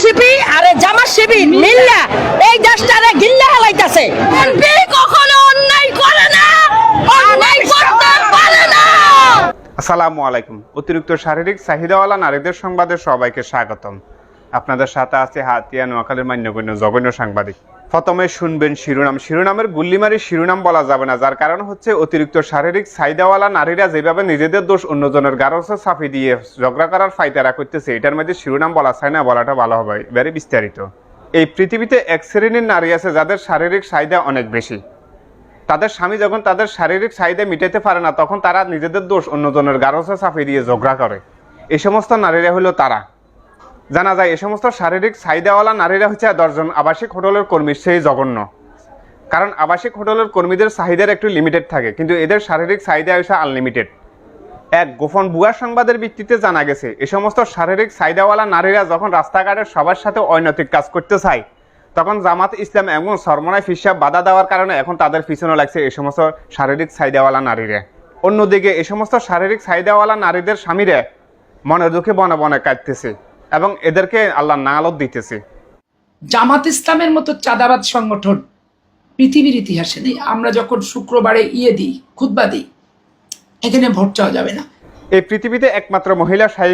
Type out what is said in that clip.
NCP আর জামাত শিবির মিল্লা এই দেশটারে গিল্লা হালাইতাছে। NP কখনো অন্যায় করে না, অন্যায় করতে পারে না। আসসালামু আলাইকুম। অতিরিক্ত শারীরিক চাহিদাওয়ালা নারীদের সংবাদে সবাইকে স্বাগতম। আপনাদের সাথে আছে হাতিয়া নোয়াখালীর মান্যগণ্য জঘন্য সাংবাদিক। প্রথমে শুনবেন শিরোনামের গুল্লিমারি শিরোনাম বলা যাবে না, যার কারণ হচ্ছে অতিরিক্ত শারীরিক চাহিদাওয়ালা নারীরা যেভাবে নিজেদের দোষ অন্যজনের গারসে চাপি দিয়ে ঝগড়া করার ফায়দারা করতেছে, এটার মধ্যে শিরোনাম বলা চাই না, বলাটা ভালো হবে, ভেরি বিস্তারিত। এই পৃথিবীতে এক শ্রেণীর নারী আছে যাদের শারীরিক চাহিদা অনেক বেশি। তাদের স্বামী যখন তাদের শারীরিক চাহিদা মিটাতে পারে না, তখন তারা নিজেদের দোষ অন্যজনের গারসে চাপি দিয়ে ঝগড়া করে। এই সমস্ত নারীরা হলো তারা। জানা যায় এই সমস্ত শারীরিক চাহিদাওয়ালা নারীরা হচ্ছে 10 জন আবাসিক হোটেলের কর্মীর সেই জঘন্য। কারণ আবাসিক হোটেলের কর্মীদের চাহিদার একটু লিমিটেড থাকে, কিন্তু এদের শারীরিক চাহিদা হচ্ছে আনলিমিটেড। এক গোপন ভুয়া সংবাদের ভিত্তিতে জানা গেছে এই সমস্ত শারীরিক চাহিদাওয়ালা নারীরা যখন রাস্তাঘাটের সবার সাথে অনৈতিক কাজ করতে চায়, তখন জামাত ইসলাম এবং সরমনায় ফিসাব বাধা দেওয়ার কারণে এখন তাদের পিছনে লাগছে এই সমস্ত শারীরিক চাহিদাওয়ালা নারীরা। অন্যদিকে এই সমস্ত শারীরিক চাহিদাওয়ালা নারীদের স্বামীরা মনের দুঃখে বনে বনে কাটতেছে এবং এদেরকে আল্লাহ নালত দিতেছে। জামাত ইসলামের মতো চাঁদাবাদ সংগঠন পৃথিবীর ইতিহাসে নেই। আমরা যখন শুক্রবারে দিই, খুতবা দিই, এখানে ভোট চাওয়া যাবে না। এই পৃথিবীতে একমাত্র মহিলা শাহী